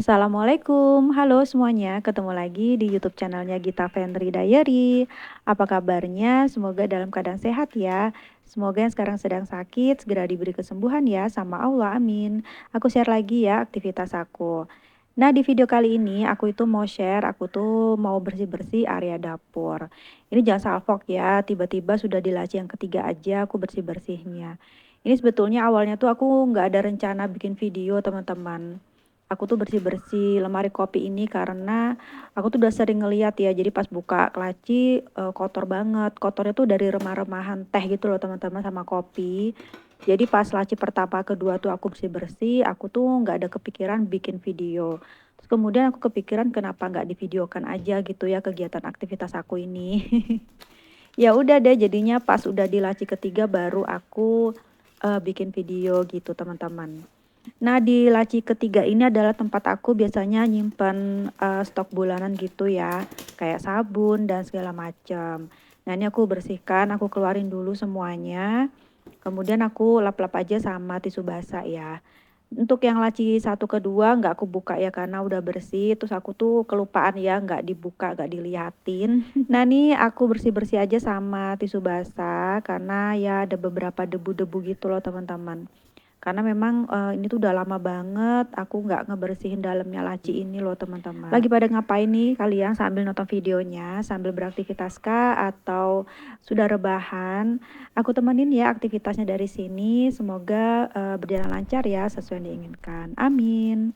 Assalamualaikum, halo semuanya, ketemu lagi di YouTube channelnya Gita Fendri Diary. Apa kabarnya? Semoga dalam keadaan sehat ya. Semoga yang sekarang sedang sakit segera diberi kesembuhan ya sama Allah, amin. Aku share lagi ya aktivitas aku. Nah, di video kali ini aku itu mau share, aku tuh mau bersih-bersih area dapur. Ini jangan salfok ya, tiba-tiba sudah di laci yang ketiga aja aku bersih-bersihnya. Ini sebetulnya awalnya tuh aku nggak ada rencana bikin video teman-teman. Aku tuh bersih-bersih lemari kopi ini karena aku tuh udah sering ngeliat ya, jadi pas buka laci kotor banget. Kotornya tuh dari remah-remahan teh gitu loh teman-teman sama kopi. Jadi pas laci pertama kedua tuh aku bersih-bersih, aku tuh nggak ada kepikiran bikin video. Terus kemudian aku kepikiran kenapa nggak divideokan aja gitu ya kegiatan aktivitas aku ini. Ya udah deh jadinya pas udah di laci ketiga baru aku bikin video gitu teman-teman. Nah, di laci ketiga ini adalah tempat aku biasanya nyimpen stok bulanan gitu ya, kayak sabun dan segala macam. Nah, ini aku bersihkan, aku keluarin dulu semuanya. Kemudian aku lap-lap aja sama tisu basah ya. Untuk yang laci satu kedua nggak aku buka ya karena udah bersih, terus aku tuh kelupaan ya nggak dibuka, nggak diliatin. Nah, nih aku bersih-bersih aja sama tisu basah karena ya ada beberapa debu-debu gitu loh teman-teman. Karena memang, ini tuh udah lama banget aku nggak ngebersihin dalamnya laci ini loh teman-teman. Lagi pada ngapain nih kalian sambil nonton videonya, sambil beraktivitas kah atau sudah rebahan? Aku temenin ya aktivitasnya dari sini, semoga, berjalan lancar ya sesuai yang diinginkan, amin.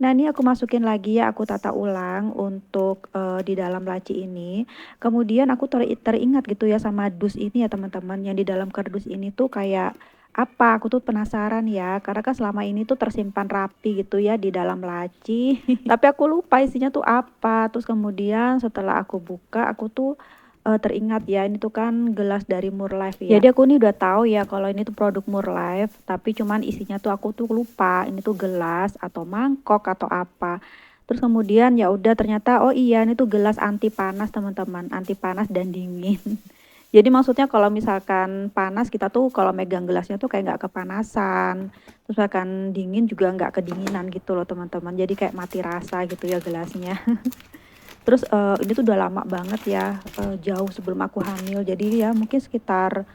Nah ini aku masukin lagi ya, aku tata ulang untuk, di dalam laci ini. Kemudian aku teringat gitu ya sama dus ini ya teman-teman, yang di dalam kardus ini tuh kayak apa, aku tuh penasaran ya, karena kan selama ini tuh tersimpan rapi gitu ya di dalam laci, tapi aku lupa isinya tuh apa. Terus kemudian setelah aku buka, aku tuh, teringat ya, ini tuh kan gelas dari Murlife ya. Jadi aku nih udah tahu ya kalau ini tuh produk Murlife, tapi cuman isinya tuh aku tuh lupa, ini tuh gelas atau mangkok atau apa. Terus kemudian ya udah ternyata, oh iya ini tuh gelas anti panas teman-teman, anti panas dan dingin. Jadi maksudnya kalau misalkan panas kita tuh kalau megang gelasnya tuh kayak nggak kepanasan, terus misalkan dingin juga nggak kedinginan gitu loh teman-teman, jadi kayak mati rasa gitu ya gelasnya. Terus, ini tuh udah lama banget ya, jauh sebelum aku hamil, jadi ya mungkin sekitar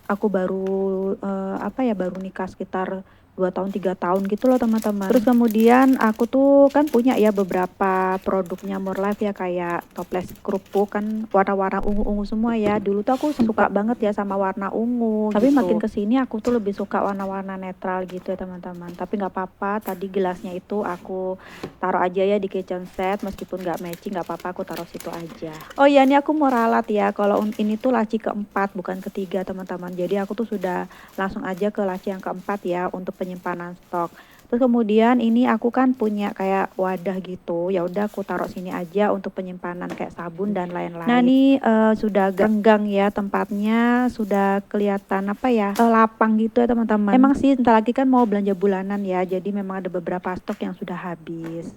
aku baru, apa ya, baru nikah sekitar 2 tahun, 3 tahun gitu loh teman-teman. Terus kemudian aku tuh kan punya ya beberapa produknya Murlife ya kayak toples kerupuk kan warna-warna ungu-ungu semua ya. Dulu tuh aku suka banget ya sama warna ungu tapi gitu. Makin kesini aku tuh lebih suka warna-warna netral gitu ya teman-teman. Tapi nggak apa-apa, tadi gelasnya itu aku taruh aja ya di kitchen set meskipun nggak matching nggak apa-apa aku taruh situ aja. Oh iya ini aku mau ralat ya, kalau ini tuh laci keempat bukan ketiga teman-teman. Jadi aku tuh sudah langsung aja ke laci yang keempat ya untuk penyimpanan stok. Terus kemudian ini aku kan punya kayak wadah gitu, ya udah aku taruh sini aja untuk penyimpanan kayak sabun dan lain-lain. Nah ini sudah renggang ya tempatnya, sudah kelihatan apa ya, lapang gitu ya teman-teman. Emang sih bentar lagi kan mau belanja bulanan ya, jadi memang ada beberapa stok yang sudah habis.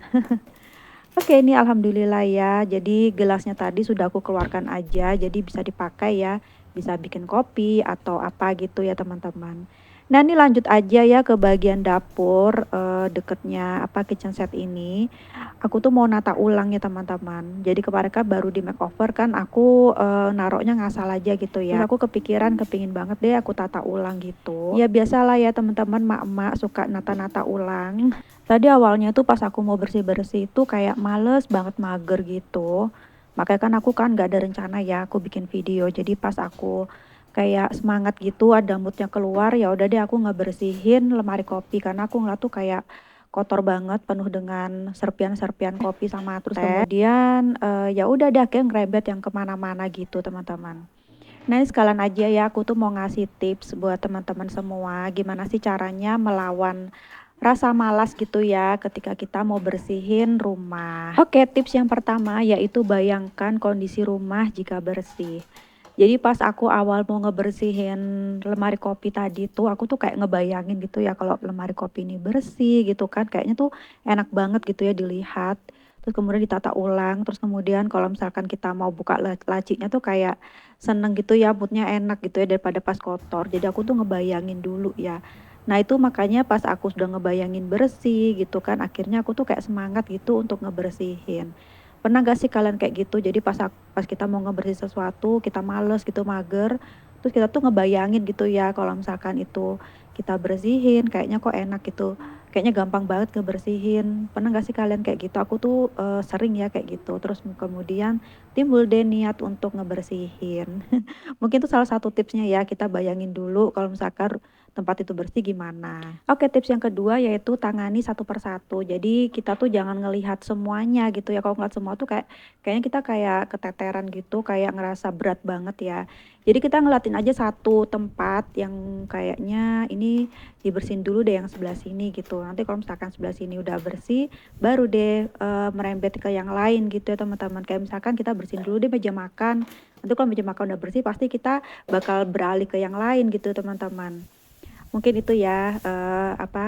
Oke, ini alhamdulillah ya. Jadi gelasnya tadi sudah aku keluarkan aja, jadi bisa dipakai ya, bisa bikin kopi atau apa gitu ya teman-teman. Nah ini lanjut aja ya ke bagian dapur, deketnya apa kitchen set ini. Aku tuh mau nata ulang ya teman-teman. Jadi kemarin kan baru di makeover kan aku, naruhnya ngasal aja gitu ya. Terus aku kepikiran kepingin banget deh aku tata ulang gitu. Ya biasalah ya teman-teman, mak-mak suka nata-nata ulang. Tadi awalnya tuh pas aku mau bersih-bersih itu kayak males banget, mager gitu. Makanya kan aku kan gak ada rencana ya aku bikin video. Jadi pas aku kayak semangat gitu, ada moodnya keluar, ya udah deh aku ngebersihin lemari kopi karena aku ngeliat tuh kayak kotor banget penuh dengan serpian-serpian kopi sama terus kemudian ya udah deh akhirnya ngerebet yang kemana-mana gitu teman-teman. Nah ini sekalian aja ya aku tuh mau ngasih tips buat teman-teman semua gimana sih caranya melawan rasa malas gitu ya ketika kita mau bersihin rumah. Oke, tips yang pertama yaitu bayangkan kondisi rumah jika bersih. Jadi pas aku awal mau ngebersihin lemari kopi tadi tuh aku tuh kayak ngebayangin gitu ya kalau lemari kopi ini bersih gitu kan kayaknya tuh enak banget gitu ya dilihat. Terus kemudian ditata ulang, terus kemudian kalau misalkan kita mau buka lacinya tuh kayak seneng gitu ya, moodnya enak gitu ya daripada pas kotor. Jadi aku tuh ngebayangin dulu ya. Nah itu makanya pas aku sudah ngebayangin bersih gitu kan, akhirnya aku tuh kayak semangat gitu untuk ngebersihin. Pernah gak sih kalian kayak gitu? Jadi pas kita mau ngebersihin sesuatu, kita males gitu, mager, terus kita tuh ngebayangin gitu ya kalau misalkan itu kita bersihin kayaknya kok enak gitu, kayaknya gampang banget ngebersihin. Pernah gak sih kalian kayak gitu? Aku tuh sering ya kayak gitu. Terus kemudian timbul deh niat untuk ngebersihin. Mungkin itu salah satu tipsnya ya, kita bayangin dulu kalau misalkan tempat itu bersih gimana. Oke, tips yang kedua yaitu tangani satu persatu. Jadi kita tuh jangan ngelihat semuanya gitu ya. Kalau ngelihat semua tuh kayaknya kita kayak keteteran gitu, kayak ngerasa berat banget ya. Jadi kita ngeliatin aja satu tempat yang kayaknya ini dibersihin dulu deh yang sebelah sini gitu. Nanti kalau misalkan sebelah sini udah bersih, baru deh merembet ke yang lain gitu ya teman-teman. Kayak misalkan kita bersihin dulu deh meja makan. Nanti kalau meja makan udah bersih, pasti kita bakal beralih ke yang lain gitu teman-teman. Mungkin itu ya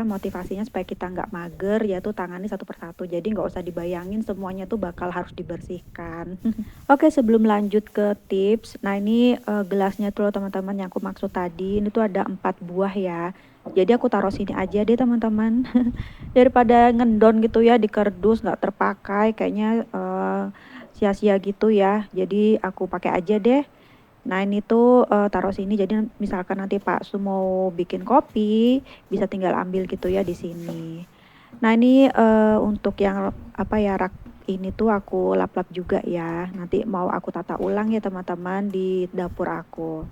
motivasinya supaya kita nggak mager, yaitu tangani satu persatu. Jadi nggak usah dibayangin semuanya tuh bakal harus dibersihkan. Oke, sebelum lanjut ke tips, nah ini gelasnya tuh loh teman-teman yang aku maksud tadi. Ini tuh ada 4 buah ya. Jadi aku taruh sini aja deh teman-teman. Daripada ngendon gitu ya di kardus nggak terpakai, kayaknya sia-sia gitu ya. Jadi aku pakai aja deh. Nah ini tuh taruh sini, jadi misalkan nanti Pak Su mau bikin kopi, bisa tinggal ambil gitu ya di sini. Nah ini untuk yang rak ini tuh aku lap-lap juga ya. Nanti mau aku tata ulang ya teman-teman di dapur aku.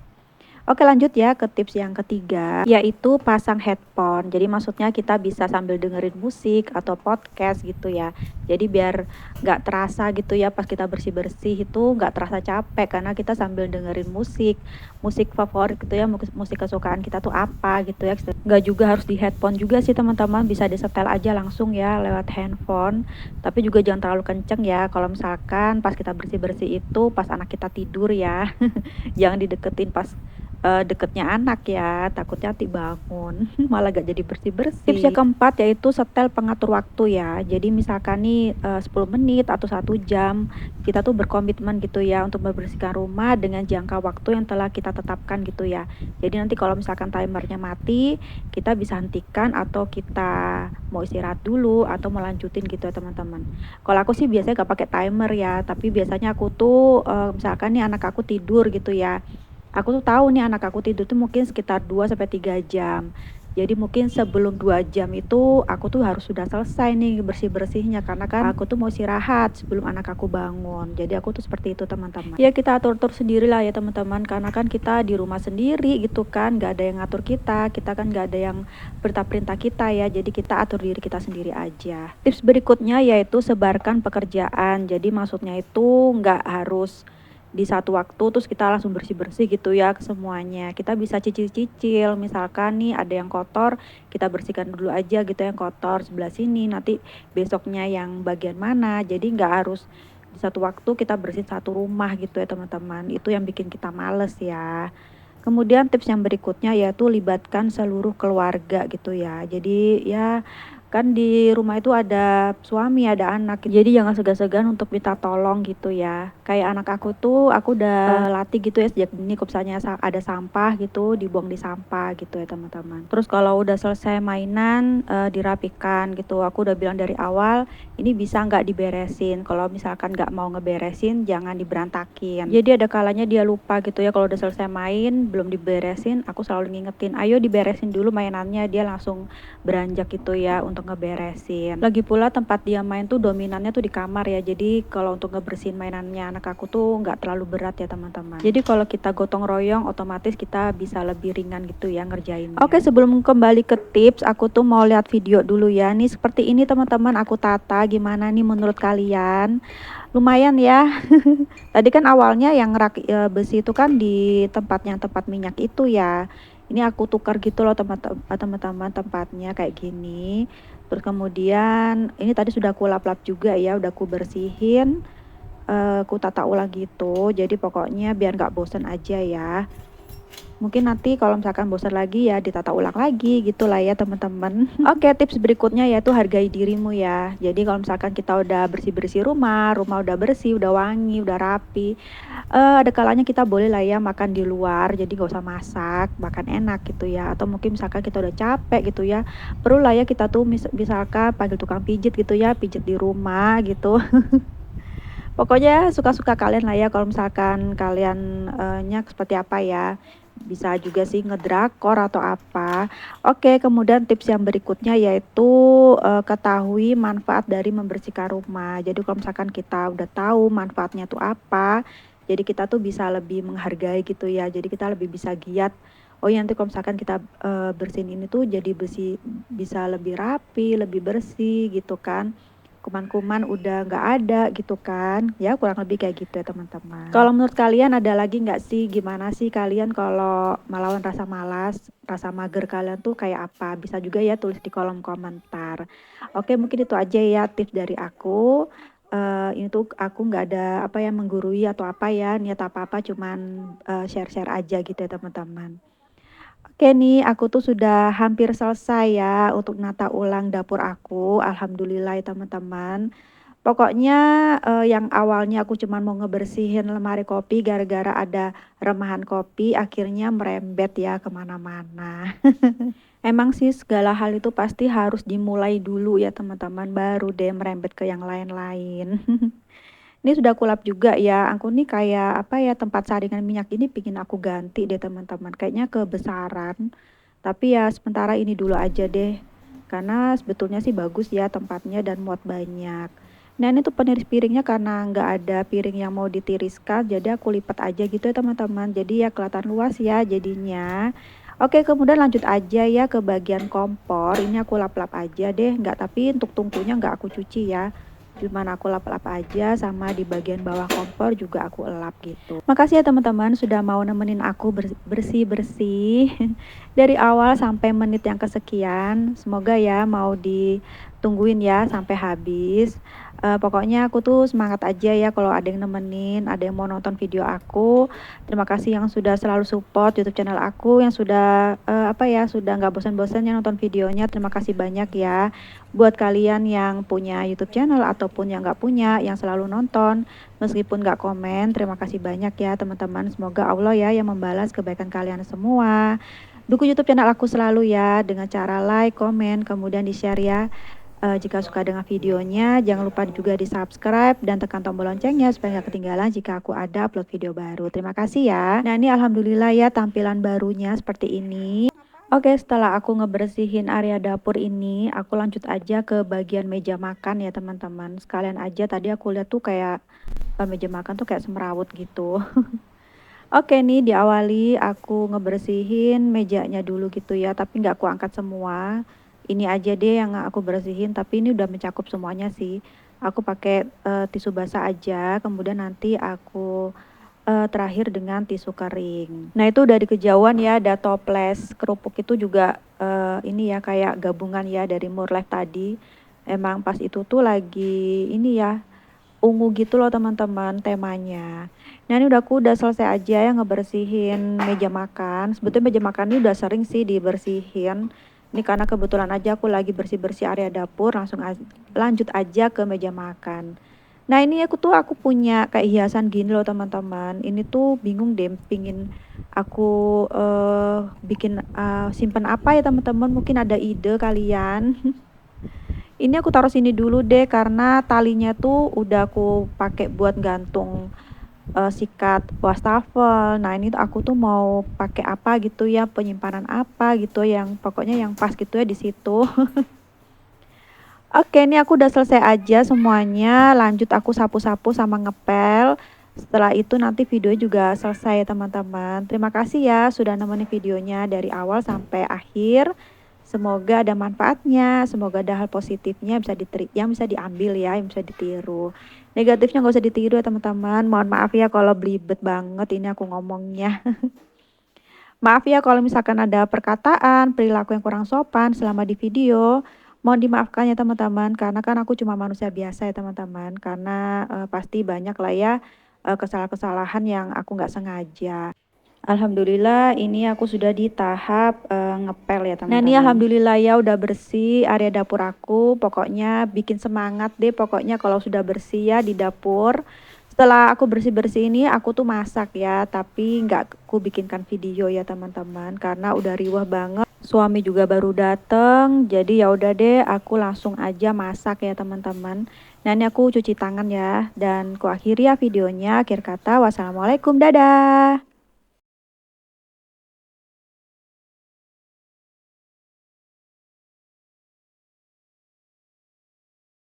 Oke, lanjut ya ke tips yang ketiga, yaitu pasang headphone. Jadi maksudnya kita bisa sambil dengerin musik atau podcast gitu ya. Jadi biar nggak terasa gitu ya pas kita bersih-bersih itu nggak terasa capek karena kita sambil dengerin musik favorit gitu ya, musik kesukaan kita tuh apa gitu ya. Nggak juga harus di headphone juga sih teman-teman, bisa disetel aja langsung ya lewat handphone. Tapi juga jangan terlalu kenceng ya kalau misalkan pas kita bersih-bersih itu pas anak kita tidur ya. Jangan dideketin pas deketnya anak ya, takutnya nanti bangun malah gak jadi bersih-bersih. Tips yang keempat yaitu setel pengatur waktu ya. Jadi misalkan nih 10 menit atau 1 jam kita tuh berkomitmen gitu ya untuk membersihkan rumah dengan jangka waktu yang telah kita tetapkan gitu ya. Jadi nanti kalau misalkan timernya mati, kita bisa hentikan atau kita mau istirahat dulu atau melanjutin gitu ya teman-teman. Kalau aku sih biasanya gak pakai timer ya, tapi biasanya aku tuh misalkan nih anak aku tidur gitu ya, aku tuh tahu nih anak aku tidur tuh mungkin sekitar 2 sampai 3 jam. Jadi mungkin sebelum 2 jam itu aku tuh harus sudah selesai nih bersih-bersihnya karena kan aku tuh mau istirahat sebelum anak aku bangun. Jadi aku tuh seperti itu teman-teman. Ya kita atur-atur sendiri lah ya teman-teman, karena kan kita di rumah sendiri gitu kan, gak ada yang ngatur kita kan gak ada yang perintah-perintah kita ya. Jadi kita atur diri kita sendiri aja. Tips berikutnya yaitu sebarkan pekerjaan. Jadi maksudnya itu nggak harus di satu waktu terus kita langsung bersih-bersih gitu ya ke semuanya. Kita bisa cicil-cicil, misalkan nih ada yang kotor, kita bersihkan dulu aja gitu yang kotor sebelah sini, nanti besoknya yang bagian mana. Jadi nggak harus di satu waktu kita bersihin satu rumah gitu ya teman-teman. Itu yang bikin kita males ya. Kemudian tips yang berikutnya yaitu libatkan seluruh keluarga gitu ya. Jadi ya kan di rumah itu ada suami, ada anak. Jadi jangan segan-segan untuk minta tolong gitu ya. Kayak anak aku tuh aku udah latih gitu ya sejak dini, kalau misalnya ada sampah gitu dibuang di sampah gitu ya teman-teman. Terus kalau udah selesai mainan dirapikan gitu. Aku udah bilang dari awal ini bisa nggak diberesin. Kalau misalkan nggak mau ngeberesin jangan diberantakin. Jadi ada kalanya dia lupa gitu ya, kalau udah selesai main belum diberesin, aku selalu ngingetin, ayo diberesin dulu mainannya. Dia langsung beranjak gitu ya untuk ngeberesin. Lagi pula tempat dia main tuh dominannya tuh di kamar ya. Jadi kalau untuk ngebersihin mainannya anak aku tuh nggak terlalu berat ya teman-teman. Jadi kalau kita gotong royong otomatis kita bisa lebih ringan gitu ya ngerjainnya. Oke, sebelum kembali ke tips, aku tuh mau lihat video dulu ya. Nih seperti ini teman-teman aku tata, gimana nih menurut kalian? Lumayan ya. Tadi kan awalnya yang rak besi itu kan di tempat minyak itu ya. Ini aku tukar gitu loh teman-teman tempatnya kayak gini. Terus kemudian ini tadi sudah aku lap-lap juga ya, udah aku bersihin, aku tata ulang gitu. Jadi pokoknya biar nggak bosan aja ya. Mungkin nanti kalau misalkan bosan lagi ya ditata ulang lagi gitu lah ya teman-teman. Oke, tips berikutnya yaitu hargai dirimu ya. Jadi kalau misalkan kita udah bersih-bersih rumah, rumah udah bersih, udah wangi, udah rapi, ada kalanya kita boleh lah ya makan di luar, jadi nggak usah masak, makan enak gitu ya. Atau mungkin misalkan kita udah capek gitu ya, perlu lah ya kita tuh misalkan panggil tukang pijit gitu ya, pijit di rumah gitu. Pokoknya suka-suka kalian lah ya kalau misalkan kalian, nya seperti apa ya. Bisa juga sih ngedrakor atau apa. Oke, kemudian tips yang berikutnya yaitu, ketahui manfaat dari membersihkan rumah. Jadi kalau misalkan kita udah tahu manfaatnya tuh apa, jadi kita tuh bisa lebih menghargai gitu ya. Jadi kita lebih bisa giat, oh ya nanti kalau misalkan kita, bersihin ini tuh jadi bisa lebih rapi, lebih bersih gitu kan. Kuman-kuman udah nggak ada gitu kan, ya kurang lebih kayak gitu ya teman-teman. Kalau menurut kalian ada lagi nggak sih, gimana sih kalian kalau melawan rasa malas, rasa mager kalian tuh kayak apa? Bisa juga ya tulis di kolom komentar. Oke mungkin itu aja ya tips dari aku. Ini tuh aku nggak ada apa ya menggurui atau apa ya niat apa-apa cuman share-share aja gitu ya teman-teman. Oke nih, aku tuh sudah hampir selesai ya untuk nata ulang dapur aku. Alhamdulillah ya teman-teman. Pokoknya yang awalnya aku cuma mau ngebersihin lemari kopi gara-gara ada remahan kopi, akhirnya merembet ya kemana-mana. Emang sih segala hal itu pasti harus dimulai dulu ya teman-teman, baru deh merembet ke yang lain-lain. Ini sudah aku lap juga ya, aku nih kayak apa ya, tempat saringan minyak ini pingin aku ganti deh teman-teman, kayaknya kebesaran. Tapi ya sementara ini dulu aja deh, karena sebetulnya sih bagus ya tempatnya dan muat banyak. Nah ini tuh peniris piringnya karena nggak ada piring yang mau ditiriskan, jadi aku lipat aja gitu ya teman-teman. Jadi ya kelihatan luas ya jadinya. Oke kemudian lanjut aja ya ke bagian kompor, ini aku lap-lap aja deh, nggak tapi untuk tungkunya nggak aku cuci ya. Cuman aku lap-lap aja sama di bagian bawah kompor juga aku elap gitu. Makasih ya teman-teman sudah mau nemenin aku bersih-bersih dari awal sampai menit yang kesekian. Semoga ya mau ditungguin ya sampai habis. Pokoknya aku tuh semangat aja ya kalau ada yang nemenin, ada yang mau nonton video aku. Terima kasih yang sudah selalu support YouTube channel aku, yang sudah apa ya, sudah nggak bosan-bosannya nonton videonya. Terima kasih banyak ya. Buat kalian yang punya YouTube channel ataupun yang nggak punya, yang selalu nonton, meskipun nggak komen, terima kasih banyak ya teman-teman. Semoga Allah ya yang membalas kebaikan kalian semua. Dukung YouTube channel aku selalu ya dengan cara like, komen, kemudian di-share ya. Jika suka dengan videonya, jangan lupa juga di-subscribe dan tekan tombol loncengnya supaya nggak ketinggalan jika aku ada upload video baru. Terima kasih ya. Nah ini alhamdulillah ya tampilan barunya seperti ini. Oke, setelah aku ngebersihin area dapur ini, aku lanjut aja ke bagian meja makan ya teman-teman. Sekalian aja tadi aku lihat tuh kayak meja makan tuh kayak semrawut gitu. Oke nih diawali aku ngebersihin mejanya dulu gitu ya, tapi nggak aku angkat semua. Ini aja deh yang aku bersihin, tapi ini udah mencakup semuanya sih. Aku pakai tisu basah aja, kemudian nanti aku terakhir dengan tisu kering. Nah itu dari kejauhan ya ada toples kerupuk itu juga ini ya kayak gabungan ya dari Murlife tadi. Emang pas itu tuh lagi ini ya ungu gitu loh teman-teman temanya. Nah ini aku udah selesai aja ya ngebersihin meja makan. Sebetulnya meja makan ini udah sering sih dibersihin. Ini karena kebetulan aja aku lagi bersih-bersih area dapur, lanjut aja ke meja makan. Nah ini aku punya kayak hiasan gini loh teman-teman. Ini tuh bingung deh pingin aku bikin simpen apa ya teman-teman. Mungkin ada ide kalian. Ini aku taruh sini dulu deh karena talinya tuh udah aku pakai buat gantung sikat wastafel. Nah ini aku tuh mau pakai apa gitu ya, penyimpanan apa gitu yang pokoknya yang pas gitu ya di situ. Oke ini aku udah selesai aja semuanya, lanjut aku sapu-sapu sama ngepel. Setelah itu nanti video juga selesai teman-teman. Terima kasih ya sudah nemenin videonya dari awal sampai akhir. Semoga ada manfaatnya, semoga ada hal positifnya yang bisa diambil ya, yang bisa ditiru. Negatifnya nggak usah ditiru ya teman-teman. Mohon maaf ya kalau belibet banget ini aku ngomongnya. Maaf ya kalau misalkan ada perkataan, perilaku yang kurang sopan selama di video. Mohon dimaafkan ya teman-teman, karena kan aku cuma manusia biasa ya teman-teman. Karena pasti banyak lah ya kesalahan-kesalahan yang aku nggak sengaja. Alhamdulillah ini aku sudah di tahap ngepel ya teman-teman. Nah ini alhamdulillah ya udah bersih area dapur aku. Pokoknya bikin semangat deh pokoknya kalau sudah bersih ya di dapur. Setelah aku bersih-bersih ini aku tuh masak ya, tapi nggak aku bikinkan video ya teman-teman karena udah riwah banget. Suami juga baru dateng, jadi ya udah deh aku langsung aja masak ya teman-teman. Nah ini aku cuci tangan ya dan ku akhiri ya videonya. Akhir kata wassalamualaikum, dadah.